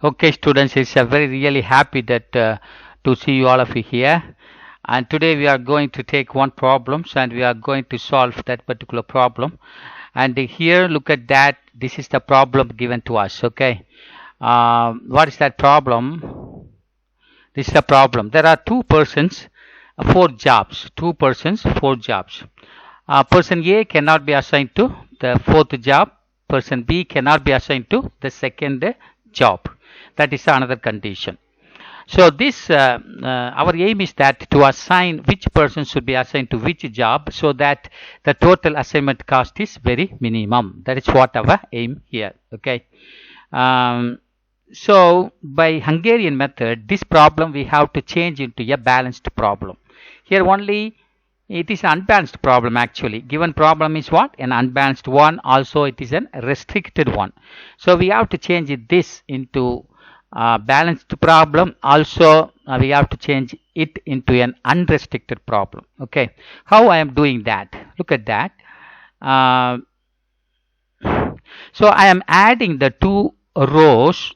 Okay, students, it's very really happy that to see you all of you here. And today we are going to take one problem and we are going to solve that particular problem. And here, look at that. This is the problem given to us. Okay, what is that problem? This is the problem. There are two persons, four jobs. Two persons, four jobs. Person A cannot be assigned to the fourth job. Person B cannot be assigned to the second job. That is another condition. So this our aim is that to assign which person should be assigned to which job so that the total assignment cost is very minimum. That is what our aim here. Okay. So by Hungarian method, this problem we have to change into a balanced problem. Here only it is an unbalanced problem actually. Given problem is what? An unbalanced one. Also it is a restricted one. So we have to change this into balanced problem. Also we have to change it into an unrestricted problem. Okay. How I am doing that? Look at that. So I am adding the two rows.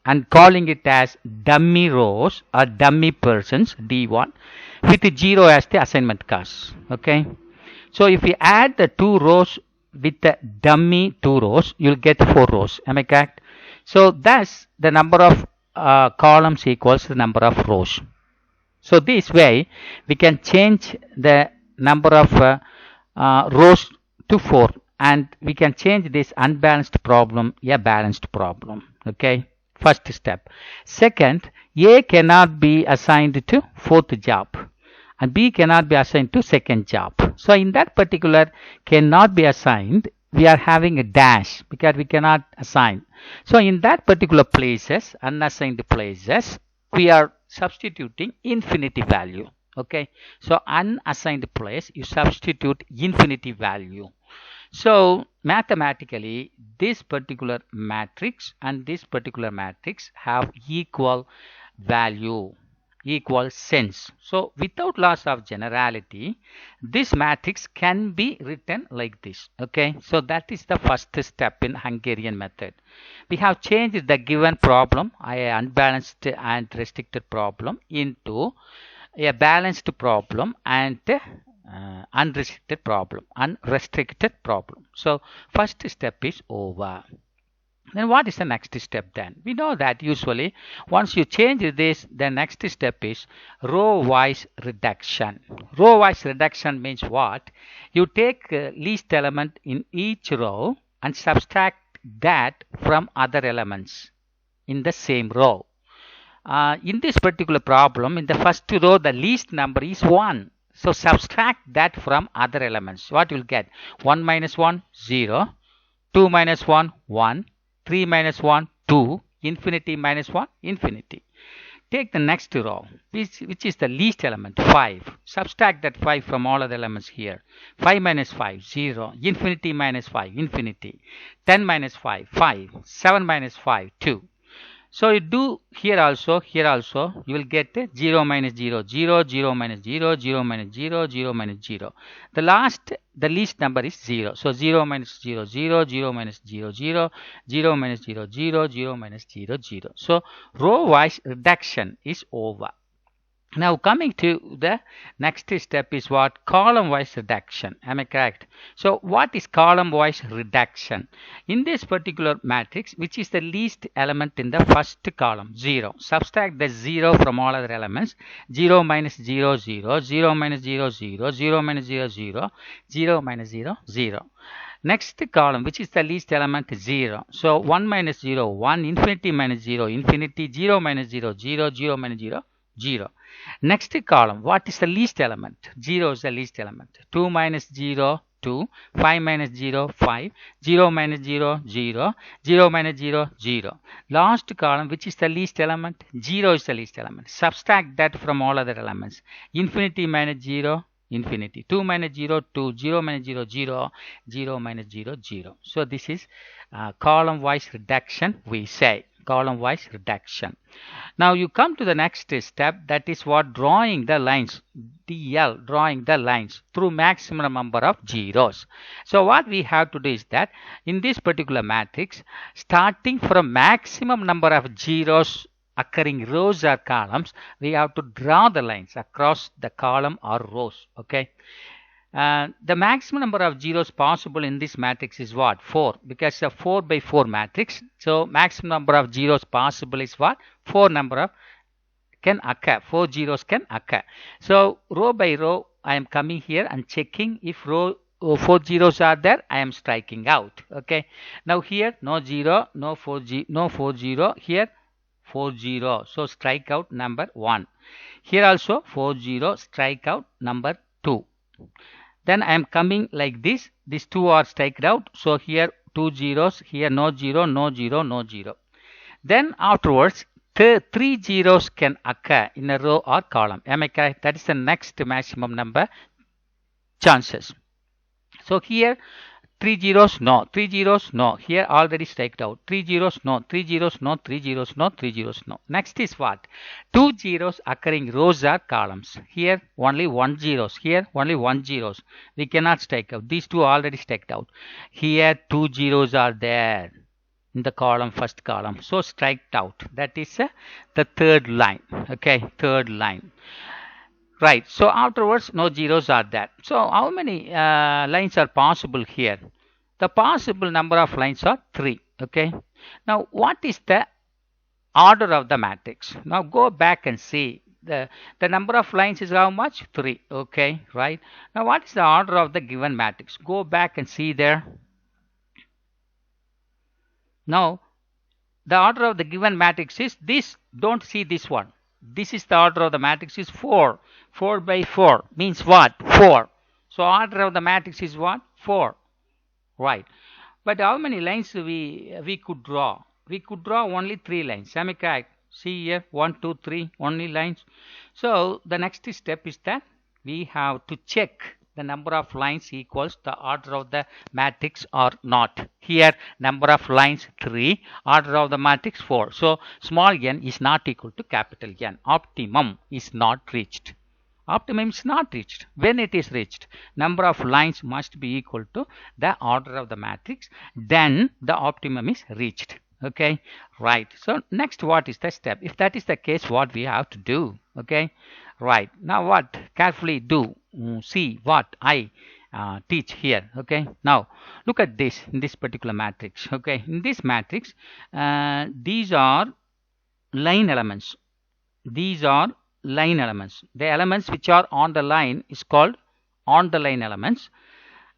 And calling it as dummy rows or dummy persons D1 with 0 as the assignment cost. Okay. So if we add the two rows with the dummy two rows, you'll get 4 rows. Am I correct? So thus the number of columns equals the number of rows. So this way we can change the number of rows to 4 and we can change this unbalanced problem a balanced problem. Okay. First step. Second, A cannot be assigned to fourth job and B cannot be assigned to second job. So in that particular cannot be assigned, we are having a dash because we cannot assign. So in that particular places, unassigned places, we are substituting infinity value. Okay. So unassigned place, you substitute infinity value. So mathematically, this particular matrix and this particular matrix have equal value, equal sense. So without loss of generality, this matrix can be written like this. Okay. So that is the first step in Hungarian method. We have changed the given problem, an unbalanced and restricted problem, into a balanced problem and unrestricted problem. So first step is over. Then what is the next step then? We know that usually once you change this, the next step is row-wise reduction. Row-wise reduction means what? You take least element in each row and subtract that from other elements in the same row. In this particular problem, in the first row, the least number is 1. So subtract that from other elements. What you'll get? 1 minus 1, 0. 2 minus 1, 1. 3 minus 1, 2. Infinity minus 1, infinity. Take the next row, which is the least element, 5. Subtract that 5 from all other elements here. 5 minus 5, 0. Infinity minus 5, infinity. 10 minus 5, 5. 7 minus 5, 2. So you do here also, you will get 0 minus 0, 0, 0 minus 0, 0 minus 0, 0 minus 0. The least number is 0. So 0 minus 0, 0, 0 minus 0, 0, 0 minus 0, 0, 0 minus 0, 0. So row-wise reduction is over. Now coming to the next step is what? Column-wise reduction. Am I correct? So what is column-wise reduction? In this particular matrix, which is the least element in the first column, 0. Subtract the 0 from all other elements. 0 minus 0, 0. 0 minus 0, 0. 0 minus 0, 0. 0 minus 0, 0. Next column, which is the least element, 0. So 1 minus 0, 1. Infinity minus 0, infinity. 0 minus 0, 0. 0 minus 0, 0. Next column, what is the least element? 0 is the least element. 2 minus 0, 2. 5 minus 0, 5. 0 minus 0, 0. 0 minus 0, 0. Last column, which is the least element? 0 is the least element. Subtract that from all other elements. Infinity minus 0, infinity. 2 minus 0, 2. 0 minus 0, 0. 0 minus 0, 0. So this is column-wise reduction we say. column wise reduction. Now you come to the next step, that is what? Drawing the lines, DL, drawing the lines through maximum number of zeros. So what we have to do is that in this particular matrix, starting from maximum number of zeros occurring rows or columns, we have to draw the lines across the column or rows. Okay. The maximum number of zeros possible in this matrix is what? 4, because it's a 4 by 4 matrix. So maximum number of zeros possible is what? 4 number of can occur. 4 zeros can occur. So row by row, I am coming here and checking if row 4 zeros are there. I am striking out. Okay. Now here no 0, no 4 0. Here 4 0. So strike out number 1. Here also 4 0. Strike out number 2. Then I am coming like this. These two are striked out. So here 2 zeros. Here no 0, no 0, no 0. Then afterwards, 3 zeros can occur in a row or column. Am I correct? That is the next maximum number chances. So here 3 zeros, no. 3 zeros, no. Here already striked out. 3 zeros, no. 3 zeros, no. 3 zeros, no. 3 zeros, no. Next is what? 2 zeros occurring rows or columns. Here only 1 zeros. Here only 1 zeros. We cannot strike out. These two already striked out. Here 2 zeros are there in the column, first column. So striked out. That is the third line. Okay, third line. Right. So afterwards, no zeros are there. So how many lines are possible here? The possible number of lines are 3. Okay. Now what is the order of the matrix? Now go back and see. The number of lines is how much? 3. Okay. Right. Now what is the order of the given matrix? Go back and see there. Now the order of the given matrix is this. Don't see this one. This is the order of the matrix is 4. 4 by 4 means what? 4. So order of the matrix is what? 4. Right. But how many lines we could draw? We could draw only 3 lines. Am I correct? See here, 1, 2, 3, only lines. So the next step is that we have to check the number of lines equals the order of the matrix or not. Here number of lines 3, order of the matrix 4. So small n is not equal to capital N. Optimum is not reached. Optimum is not reached. When it is reached, number of lines must be equal to the order of the matrix. Then the optimum is reached. Okay, right. So next, what is the step? If that is the case, what we have to do? Okay, right. Now what? Carefully do. See what I teach here. Okay. Now look at this in this particular matrix. Okay. In this matrix, these are line elements. These are line elements. The elements which are on the line is called on the line elements.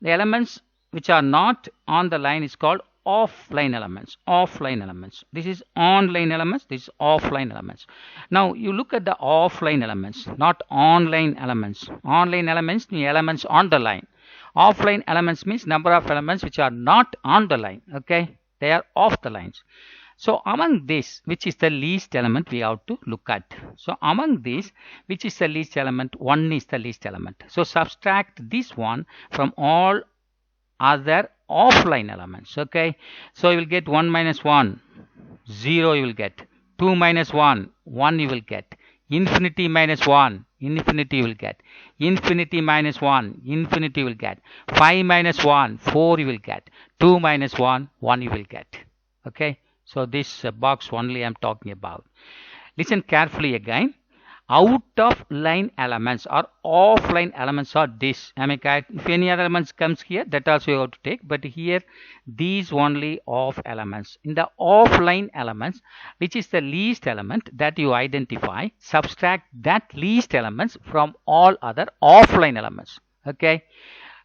The elements which are not on the line is called offline elements. Offline elements. This is online elements. This is offline elements. Now you look at the offline elements, not online elements. Online elements mean elements on the line. Offline elements means number of elements which are not on the line. Okay, they are off the lines. So among this, which is the least element we have to look at. So among these, which is the least element? 1 is the least element. So subtract this one from all other offline elements. Okay. So you will get 1 minus 1, 0 you will get. 2 minus 1, 1 you will get. Infinity minus 1, infinity you will get. Infinity minus 1, infinity you will get. 5 minus 1, 4 you will get. 2 minus 1, 1 you will get. Okay. So this box only I am talking about. Listen carefully again. Out of line elements or offline elements are this. Am I correct? If any other elements comes here, that also you have to take. But here, these only off elements. In the offline elements, which is the least element that you identify, subtract that least elements from all other offline elements. Okay.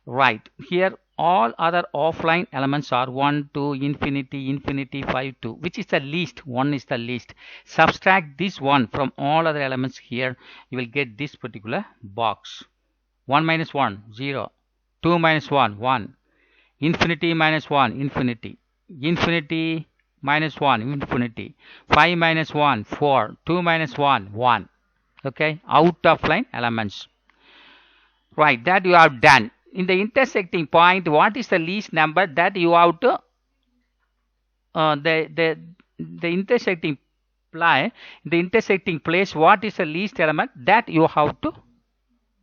Right. Here all other offline elements are 1, 2, infinity, infinity, 5, 2. Which is the least? 1 is the least. Subtract this one from all other elements here. You will get this particular box. 1 minus 1, 0. 2 minus 1, 1. Infinity minus 1, infinity. Infinity minus 1, infinity. 5 minus 1, 4. 2 minus 1, 1. Okay. Out of line elements. Right. That you have done. In the intersecting point, what is the least number that you have to the intersecting place, what is the least element that you have to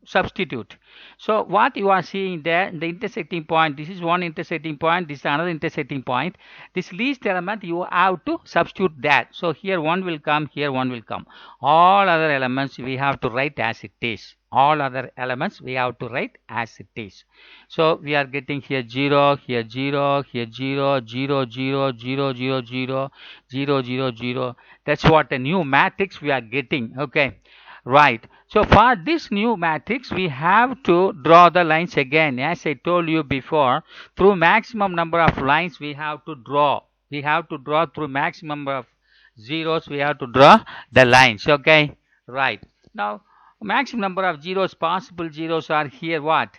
substitute. So what you are seeing there, the intersecting point, this is one intersecting point, this is another intersecting point. This least element you have to substitute that. So here one will come, here one will come. All other elements we have to write as it is. All other elements we have to write as it is. So we are getting here 0, here 0, here 0, 0, 0, 0, 0, 0, 0, 0, 0. That's what a new matrix we are getting. Okay. Right. So for this new matrix, we have to draw the lines again. As I told you before, through maximum number of lines, we have to draw. We have to draw through maximum number of zeros. We have to draw the lines. Okay. Right. Now, maximum number of zeros, possible zeros are here. What?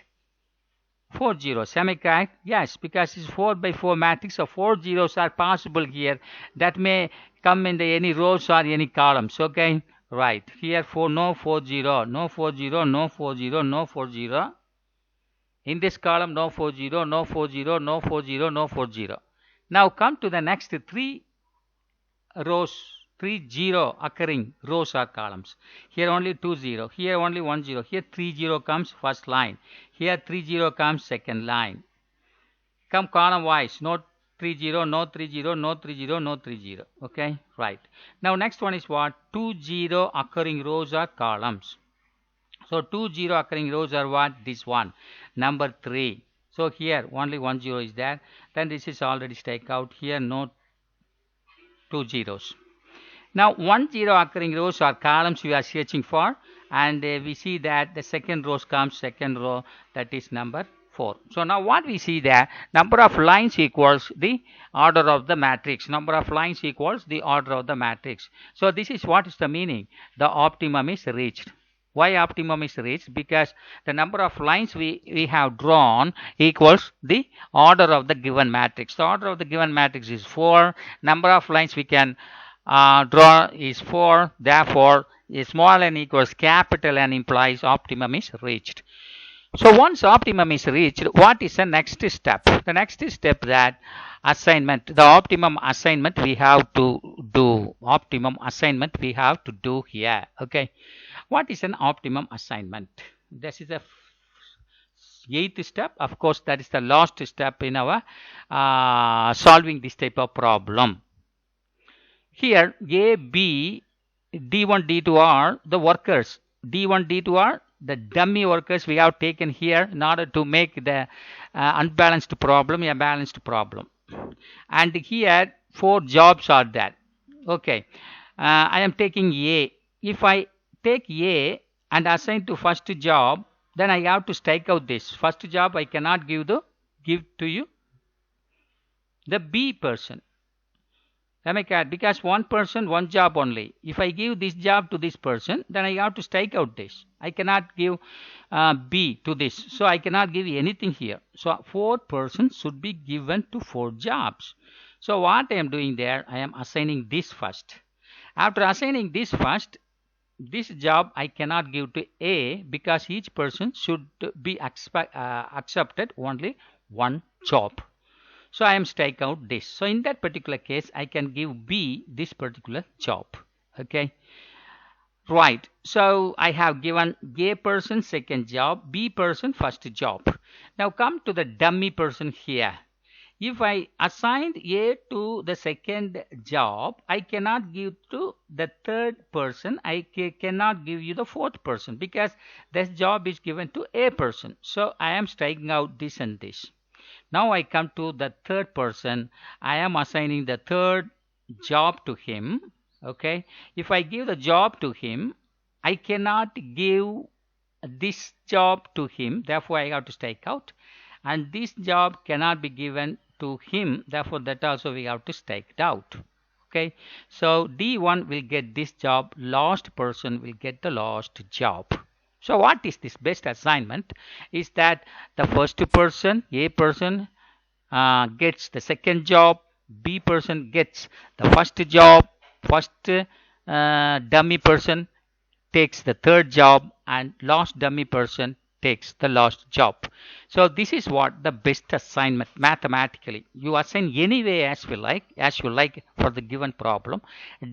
4 zeros. Am I correct? Yes, because it's 4 by 4 matrix. So 4 zeros are possible here. That may come in any rows or any columns. Okay. Right, here no 40, no 40, no 40, no 40. In this column, no 40, no 40, no 40, no 40. Now come to the next 3 rows, 3 0 occurring rows or columns. Here only 2 0, here only 1 0, here 3 0 comes first line, here 3 0 comes second line. Come column wise, no 3 0, no 3 0, no 3 0, no 3 0. Okay, right. Now next one is what? 2 0 occurring rows or columns. So 2 0 occurring rows are what? This one, number 3. So here only 1 0 is there. Then this is already take out. Here no 2 zeros. Now 1 0 occurring rows or columns we are searching for, and we see that the second row comes second row, that is number 4. So now what we see there, number of lines equals the order of the matrix. Number of lines equals the order of the matrix. So this is what is the meaning. The optimum is reached. Why optimum is reached? Because the number of lines we have drawn equals the order of the given matrix. The order of the given matrix is 4. Number of lines we can draw is 4. Therefore, small n equals capital N implies optimum is reached. So once optimum is reached, what is the next step? The next step that assignment, the optimum assignment we have to do. Optimum assignment we have to do here. Okay. What is an optimum assignment? This is the 8th step. Of course, that is the last step in our solving this type of problem. Here, A, B, D1, D2 are the workers. D1, D2 are the dummy workers we have taken here in order to make the unbalanced problem a balanced problem. And here 4 jobs are there. Okay, I am taking A. If I take A and assign to first job, then I have to strike out this first job. I cannot give to you the B person. Am I correct? Because one person, one job only. If I give this job to this person, then I have to strike out this. I cannot give B to this. So I cannot give anything here. So 4 persons should be given to 4 jobs. So what I am doing there, I am assigning this first. After assigning this first, this job I cannot give to A because each person should be accepted only one job. So I am strike out this. So in that particular case, I can give B this particular job. Okay. Right. So I have given A person second job, B person first job. Now come to the dummy person here. If I assigned A to the second job, I cannot give to the third person. I cannot give you the fourth person because this job is given to A person. So I am striking out this and this. Now I come to the third person. I am assigning the third job to him. Okay. If I give the job to him, I cannot give this job to him. Therefore, I have to strike out. And this job cannot be given to him. Therefore, that also we have to strike it out. Okay. So D1 will get this job. Last person will get the last job. So what is this best assignment? Is that the first person, A person, gets the second job, B person gets the first job, first dummy person takes the third job, and last dummy person takes the last job. So this is what the best assignment mathematically. You assign any way as you like for the given problem.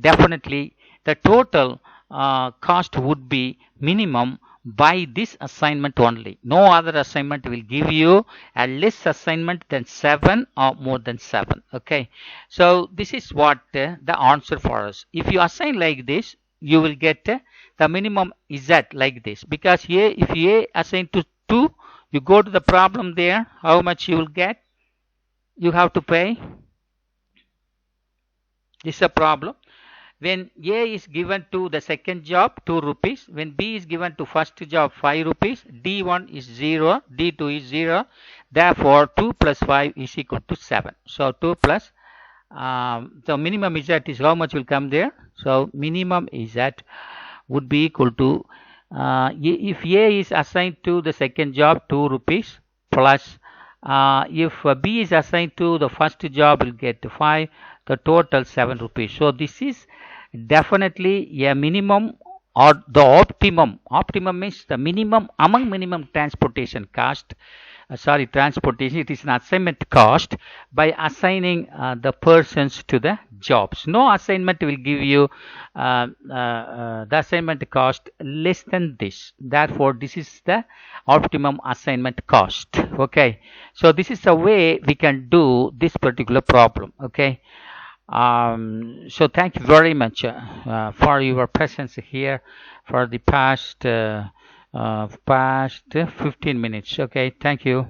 Definitely the total cost would be minimum by this assignment only. No other assignment will give you a less assignment than 7 or more than 7. Okay, so this is what the answer for us. If you assign like this, you will get the minimum is at like this, because here if a assigned to 2, you go to the problem there, how much you will get, you have to pay. This is a problem. When A is given to the second job 2 rupees, when B is given to first job 5 rupees, D1 is 0, D2 is 0, therefore 2 plus 5 is equal to 7. So 2 plus so minimum is that is how much will come there. So minimum is that would be equal to if A is assigned to the second job 2 rupees plus if B is assigned to the first job will get 5, the total 7 rupees. So this is definitely a minimum or the optimum. Optimum means the minimum among minimum transportation cost. Transportation, it is an assignment cost by assigning the persons to the jobs. No assignment will give you the assignment cost less than this. Therefore, this is the optimum assignment cost. Okay, so this is the way we can do this particular problem. Okay, so thank you very much for your presence here for the past 15 minutes. Okay, thank you.